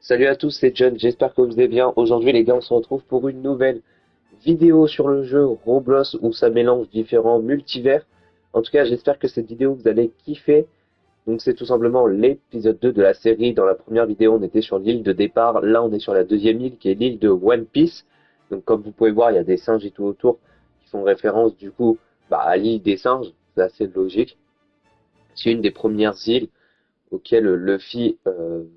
Salut à tous, c'est John, j'espère que vous allez bien. Aujourd'hui les gars, on se retrouve pour une nouvelle vidéo sur le jeu Roblox où ça mélange différents multivers. En tout cas, j'espère que cette vidéo vous allez kiffer. Donc c'est tout simplement l'épisode 2 de la série. Dans la première vidéo, on était sur l'île de départ. Là, on est sur la deuxième île qui est l'île de One Piece. Donc comme vous pouvez voir, il y a des singes et tout autour qui font référence du coup à l'île des singes. C'est assez logique. C'est une des premières îles auquel Luffy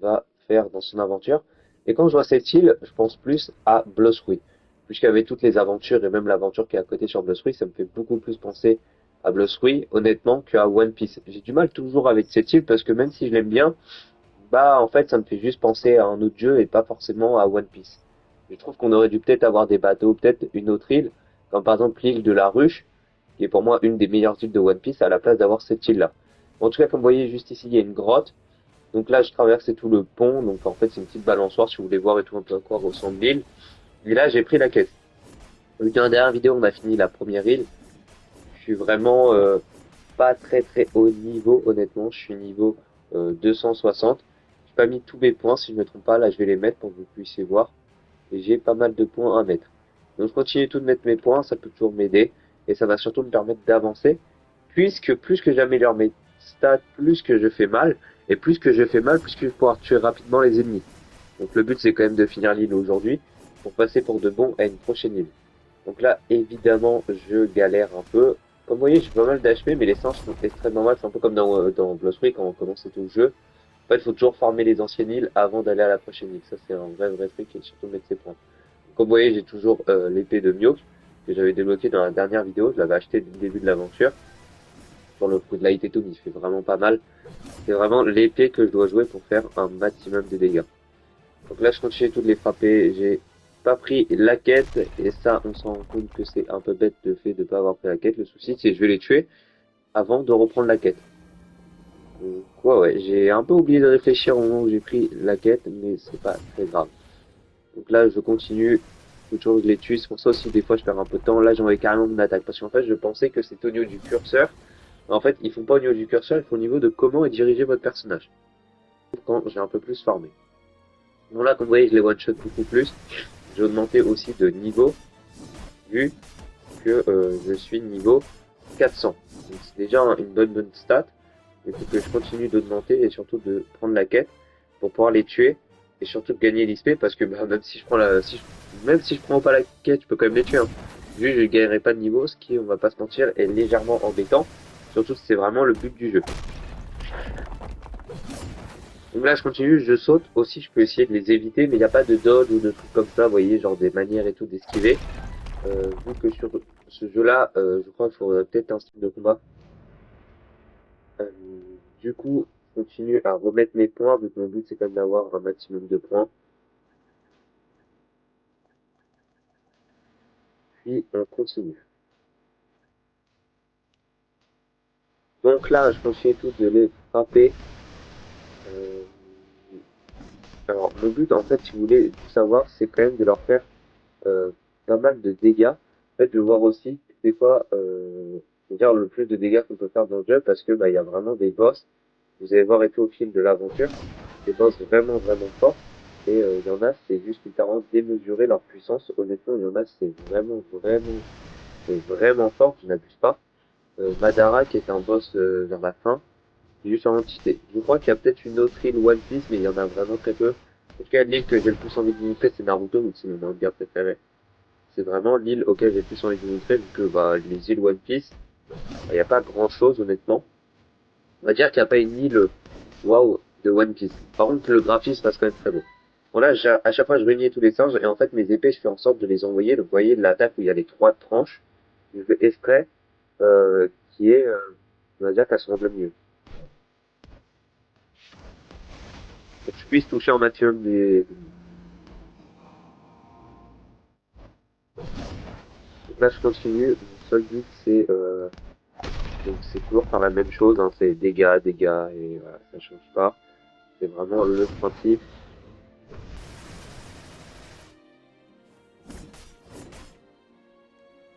va faire dans son aventure. Et quand je vois cette île, je pense plus à Blossruy. Puisqu'avec toutes les aventures et même l'aventure qui est à côté sur Blossruy, ça me fait beaucoup plus penser à Blossruy, honnêtement, qu'à One Piece. J'ai du mal toujours avec cette île parce que même si je l'aime bien, bah en fait ça me fait juste penser à un autre jeu et pas forcément à One Piece. Je trouve qu'on aurait dû peut-être avoir des bateaux, peut-être une autre île, comme par exemple l'île de la Ruche, qui est pour moi une des meilleures îles de One Piece, à la place d'avoir cette île-là. En tout cas, comme vous voyez juste ici, il y a une grotte. Donc là, je traversais tout le pont. Donc en fait, c'est une petite balançoire si vous voulez voir et tout un peu à quoi ressemble l'île. Et là, j'ai pris la quête. Donc dans la dernière vidéo, on a fini la première île. Je suis vraiment pas très haut niveau, honnêtement. Je suis niveau 260. J'ai pas mis tous mes points, si je me trompe pas. Là, je vais les mettre pour que vous puissiez voir. Et j'ai pas mal de points à mettre. Donc je continue tout de mettre mes points, ça peut toujours m'aider. Et ça va surtout me permettre d'avancer. Puisque plus que j'améliore mes stats, plus que je fais mal. Et plus que je fais mal, plus que je vais pouvoir tuer rapidement les ennemis. Donc le but c'est quand même de finir l'île aujourd'hui. Pour passer pour de bon à une prochaine île. Donc là évidemment je galère un peu. Comme vous voyez j'ai pas mal d'HP mais les singes sont extrêmement mal. C'est un peu comme dans Blossruy quand on commence tout le jeu. En fait il faut toujours farmer les anciennes îles avant d'aller à la prochaine île. Ça c'est un vrai truc et surtout mettre ses points. Comme vous voyez j'ai toujours l'épée de Mihawk que j'avais débloqué dans la dernière vidéo. Je l'avais acheté dès le début de l'aventure. Sur le coup de light et tout mais il fait vraiment pas mal. C'est vraiment l'épée que je dois jouer pour faire un maximum de dégâts. Donc là, je continue toutes les frapper. J'ai pas pris la quête. Et ça, on s'en rend compte que c'est un peu bête de fait de pas avoir pris la quête. Le souci, c'est que je vais les tuer avant de reprendre la quête. Donc, ouais, j'ai un peu oublié de réfléchir au moment où j'ai pris la quête, mais c'est pas très grave. Donc là, je continue. Toujours, je les tue. C'est pour ça aussi, des fois, je perds un peu de temps. Là, j'envoie carrément mon attaque. Parce qu'en fait, je pensais que c'était au niveau du curseur. Mais en fait, ils font pas au niveau du curseur, ils font au niveau de comment est dirigé votre personnage. Quand j'ai un peu plus formé. Bon là, comme vous voyez, je les one-shot beaucoup plus. J'ai augmenté aussi de niveau, vu que je suis niveau 400. Donc c'est déjà une bonne stat. Il faut que je continue d'augmenter et surtout de prendre la quête pour pouvoir les tuer et surtout de gagner l'XP parce que même si je prends même si je prends pas la quête, je peux quand même les tuer. Hein. Juste, je gagnerai pas de niveau, ce qui, on va pas se mentir, est légèrement embêtant. Surtout, c'est vraiment le but du jeu. Donc là, je continue, je saute. Aussi, je peux essayer de les éviter, mais il n'y a pas de dodge ou de trucs comme ça, vous voyez, genre des manières et tout d'esquiver. Vu que sur ce jeu-là, je crois qu'il faudrait peut-être un style de combat. Euh, du coup, je continue à remettre mes points, vu que mon but c'est quand même d'avoir un maximum de points. Puis, on continue. Donc là, je continue tout de les frapper. Euh, alors, le but, en fait, si vous voulez savoir, c'est quand même de leur faire pas mal de dégâts. En fait, de voir aussi, des fois, dire le plus de dégâts qu'on peut faire dans le jeu, parce que il y a vraiment des boss. Vous allez voir et tout au fil de l'aventure, des boss vraiment forts. Et il y en a, c'est juste littéralement démesurer leur puissance. Honnêtement, il y en a, c'est vraiment fort, je n'abuse pas. Madara, qui est un boss vers la fin, c'est juste en entité. Je crois qu'il y a peut-être une autre île One Piece, mais il y en a vraiment très peu. En tout cas, l'île que j'ai le plus envie de vous montrer, c'est Naruto, donc c'est mon manga préféré. C'est vraiment l'île auquel j'ai le plus envie de vous montrer, vu que les îles One Piece, il n'y a pas grand chose honnêtement. On va dire qu'il n'y a pas une île waouh de One Piece. Par contre, le graphisme passe quand même très beau. Bon là, à chaque fois, je réunis tous les singes, et en fait, mes épées, je fais en sorte de les envoyer. Donc, vous voyez, l'attaque où il y a les trois tranches, je fais exprès, qui est, on va dire qu'elle se rende mieux. Pour que je puisse toucher en maximum des... Donc là, je continue. Mon seul but, c'est, donc c'est toujours faire la même chose, hein, c'est dégâts, et voilà, ça change pas. C'est vraiment le principe.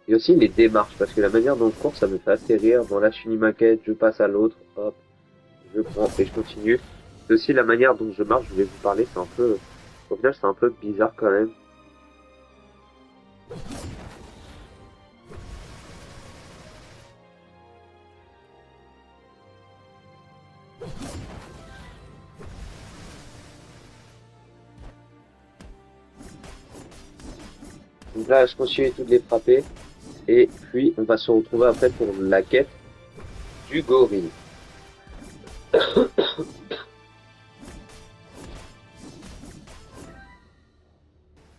Et aussi les démarches, parce que la manière dont je cours, ça me fait assez rire. Bon là, je finis ma quête, je passe à l'autre, hop, je prends et je continue. C'est aussi la manière dont je marche, je vais vous parler, c'est un peu Au final, c'est un peu bizarre quand même. Donc là, je continue toutes les frapper. Et puis, on va se retrouver après pour la quête du gorille.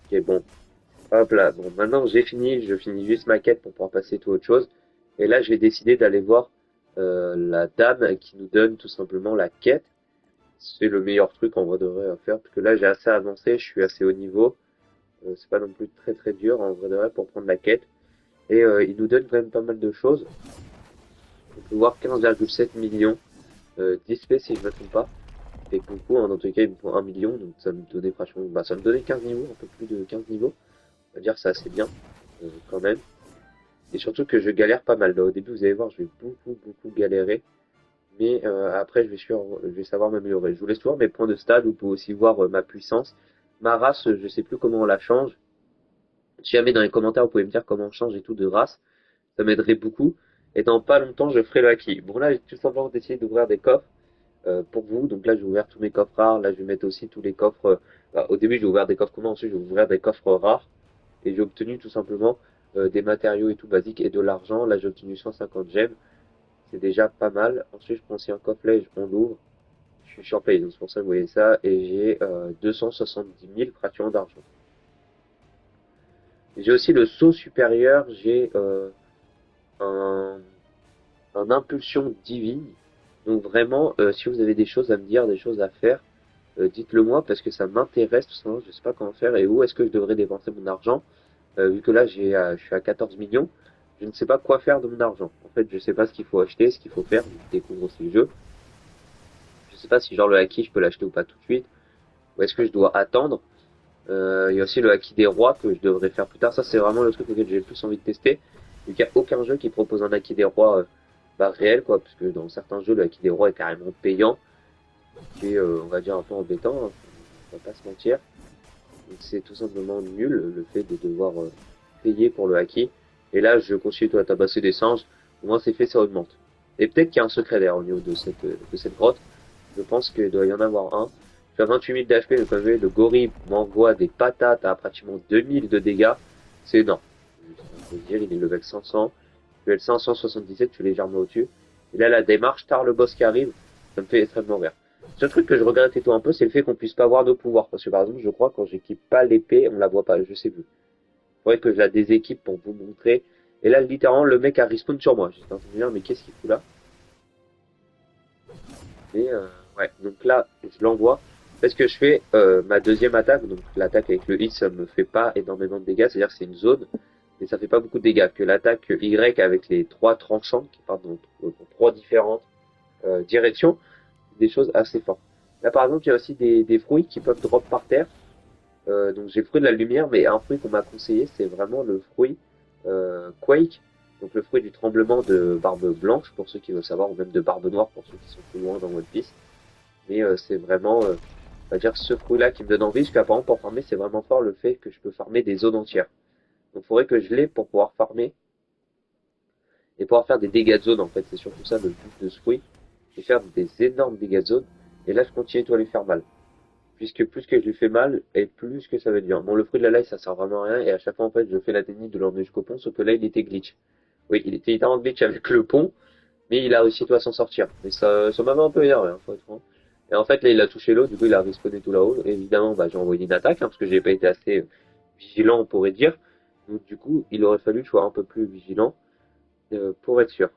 Ok, bon. Hop là. Bon, maintenant j'ai fini. Je finis juste ma quête pour pouvoir passer tout autre chose. Et là, je vais décider d'aller voir la dame qui nous donne tout simplement la quête. C'est le meilleur truc en vrai de vrai à faire. Parce que là, j'ai assez avancé. Je suis assez haut niveau. C'est pas non plus très très dur en vrai de vrai pour prendre la quête. Et il nous donne quand même pas mal de choses. On peut voir 15,7 millions d'XP si je ne me trompe pas. Et beaucoup, hein, dans tous les cas, il me faut 1 million, donc ça me donnait franchement, bah, ça me donnait 15 niveaux, un peu plus de 15 niveaux. On va dire c'est assez bien, quand même. Et surtout que je galère pas mal. Là, au début, vous allez voir, je vais beaucoup galérer. Mais après, je vais savoir m'améliorer. Je vous laisse voir mes points de stade. Vous pouvez aussi voir ma puissance. Ma race, je sais plus comment on la change. Si jamais dans les commentaires, vous pouvez me dire comment on change et tout de race. Ça m'aiderait beaucoup. Et dans pas longtemps, je ferai le haki. Bon là, j'ai tout simplement décidé d'ouvrir des coffres pour vous. Donc là, j'ai ouvert tous mes coffres rares. Là, je vais mettre aussi tous les coffres. Bah, au début, j'ai ouvert des coffres communs. Ensuite, je vais ouvrir des coffres rares. Et j'ai obtenu tout simplement des matériaux et tout basiques et de l'argent. Là, j'ai obtenu 150 gemmes. C'est déjà pas mal. Ensuite, je prends aussi un coffret. On l'ouvre. Je suis sur Play, donc c'est pour ça que vous voyez ça. Et j'ai 270 000 fractions d'argent. J'ai aussi le saut supérieur. J'ai un impulsion divine. Donc vraiment, si vous avez des choses à me dire, des choses à faire, dites-le moi parce que ça m'intéresse tout simplement. Je sais pas comment faire et où est-ce que je devrais dépenser mon argent. Vu que là, je suis à 14 millions, je ne sais pas quoi faire de mon argent. En fait, je sais pas ce qu'il faut acheter, ce qu'il faut faire. Je découvre aussi le jeu. Je sais pas si genre le haki, je peux l'acheter ou pas tout de suite. Ou est-ce que je dois attendre. Il y a aussi le haki des rois que je devrais faire plus tard. Ça, c'est vraiment le truc auquel j'ai le plus envie de tester. Vu qu'il n'y a aucun jeu qui propose un haki des rois bah, réel, quoi. Parce que dans certains jeux, le haki des rois est carrément payant. Qui est, on va dire, un peu embêtant. Hein, on va pas se mentir. C'est tout simplement nul le fait de devoir payer pour le haki. Et là, je continue à tabasser des singes. Au moins, c'est fait, ça augmente. Et peut-être qu'il y a un secret d'ailleurs au niveau de cette grotte. Je pense qu'il doit y en avoir un. Je suis à 28 000 d'HP, donc comme vous voyez, le gorille m'envoie des patates à pratiquement 2000 de dégâts. C'est énorme. Je veux dire, il est level 500. Level 577, je suis légèrement au-dessus. Et là, la démarche, tard le boss qui arrive, ça me fait extrêmement rire. Ce truc que je regrette et tout un peu, c'est le fait qu'on puisse pas voir nos pouvoirs. Parce que par exemple, je crois quand j'équipe pas l'épée, on la voit pas, je sais plus. Il faudrait que je la déséquipe pour vous montrer. Et là, littéralement, le mec a respawn sur moi. J'étais en train de me dire, mais qu'est-ce qu'il fout là? Mais ouais, donc là, je l'envoie. Parce que je fais ma deuxième attaque, donc l'attaque avec le hit, ça me fait pas énormément de dégâts, c'est-à-dire que c'est une zone, mais ça fait pas beaucoup de dégâts. Que l'attaque Y avec les trois tranchants qui partent dans trois différentes directions, des choses assez fortes. Là par exemple, il y a aussi des fruits qui peuvent drop par terre. Donc j'ai le fruit de la lumière, mais un fruit qu'on m'a conseillé, c'est vraiment le fruit Quake, donc le fruit du tremblement de Barbe Blanche, pour ceux qui veulent savoir, ou même de Barbe Noire, pour ceux qui sont plus loin dans One Piece. Mais c'est vraiment, on va dire, ce fruit-là qui me donne envie, parce qu'apparemment pour farmer, c'est vraiment fort le fait que je peux farmer des zones entières. Donc il faudrait que je l'ai pour pouvoir farmer, et pouvoir faire des dégâts de zone, en fait, c'est surtout ça le but de ce fruit, c'est faire des énormes dégâts de zone, et là je continue à lui faire mal. Puisque plus que je lui fais mal, et plus que ça va être bien. Bon, le fruit de la life, ça sert vraiment à rien, et à chaque fois, en fait, je fais la technique de l'emmener jusqu'au pont, sauf que là, il était glitch. Oui, il était littéralement glitch avec le pont, mais il a réussi à s'en sortir. Mais ça m'avait un peu énervé, hein, faut être franc. Et en fait, là, il a touché l'eau, du coup, il a respawné tout là-haut. Et évidemment, bah, j'ai envoyé une attaque, hein, parce que j'ai pas été assez vigilant, on pourrait dire. Donc, du coup, il aurait fallu que je sois un peu plus vigilant, pour être sûr.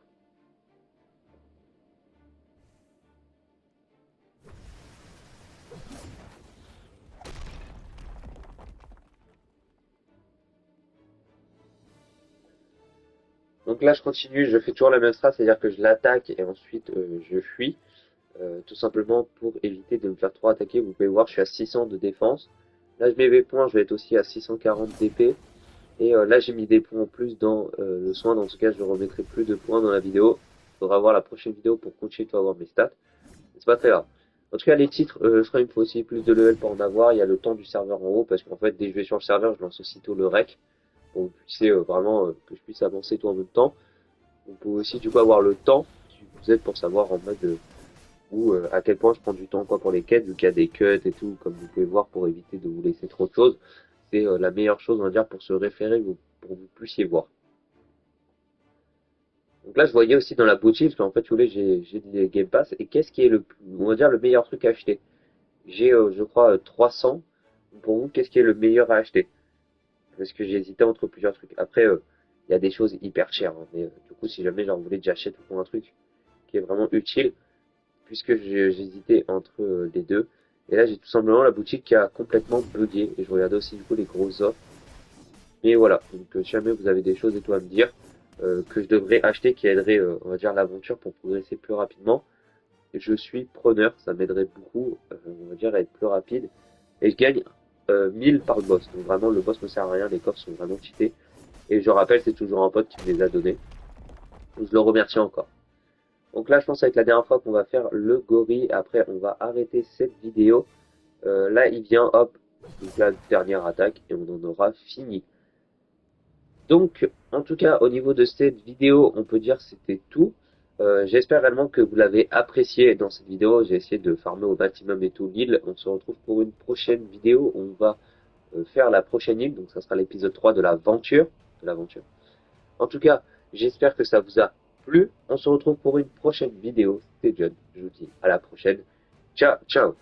Donc là, je continue, je fais toujours la même strat, c'est-à-dire que je l'attaque et ensuite je fuis. Tout simplement pour éviter de me faire trop attaquer. Vous pouvez voir, je suis à 600 de défense. Là, je mets mes points, je vais être aussi à 640 d'épée. Et là, j'ai mis des points en plus dans le soin. Dans ce cas, je ne remettrai plus de points dans la vidéo. Il faudra voir la prochaine vidéo pour continuer à avoir mes stats. C'est pas très grave. En tout cas, les titres, je crois qu'il me faut aussi plus de level pour en avoir. Il y a le temps du serveur en haut, parce qu'en fait, dès que je vais sur le serveur, je lance aussitôt le rec. Pour que vous puissiez vraiment que je puisse avancer tout en même temps. Vous pouvez aussi du coup avoir le temps qui vous aide pour savoir en mode où à quel point je prends du temps quoi pour les quêtes, vu qu'il y a des cuts et tout, comme vous pouvez voir, pour éviter de vous laisser trop de choses. C'est la meilleure chose, on va dire, pour se référer, pour que vous puissiez voir. Donc là, je voyais aussi dans la boutique, parce qu'en fait, si vous voulez, j'ai des Game Pass, et qu'est-ce qui est on va dire, le meilleur truc à acheter? J'ai, je crois, 300. Pour vous, qu'est-ce qui est le meilleur à acheter? Parce que j'ai hésité entre plusieurs trucs. Après, il y a des choses hyper chères, hein, mais du coup, si jamais genre vous voulez que j'achète un truc qui est vraiment utile, puisque j'hésitais entre les deux. Et là, j'ai tout simplement la boutique qui a complètement bugué, et je regardais aussi du coup les grosses offres. Mais voilà, donc si jamais vous avez des choses et tout à me dire, que je devrais acheter qui aiderait, on va dire, l'aventure pour progresser plus rapidement, je suis preneur, ça m'aiderait beaucoup, on va dire, à être plus rapide. Et je gagne 1000 par le boss. Donc vraiment, le boss ne sert à rien, les coffres sont vraiment cheatés. Et je rappelle, c'est toujours un pote qui me les a donnés. Donc je le remercie encore. Donc là, je pense avec la dernière fois qu'on va faire le gorille. Après, on va arrêter cette vidéo. Là, il vient, hop, donc la dernière attaque et on en aura fini. Donc, en tout cas, au niveau de cette vidéo, on peut dire que c'était tout. J'espère réellement que vous l'avez apprécié dans cette vidéo. J'ai essayé de farmer au maximum et tout l'île. On se retrouve pour une prochaine vidéo. On va faire la prochaine île. Donc, ça sera l'épisode 3 de l'aventure. En tout cas, j'espère que ça vous a plu. On se retrouve pour une prochaine vidéo. C'était John. Je vous dis à la prochaine. Ciao, ciao.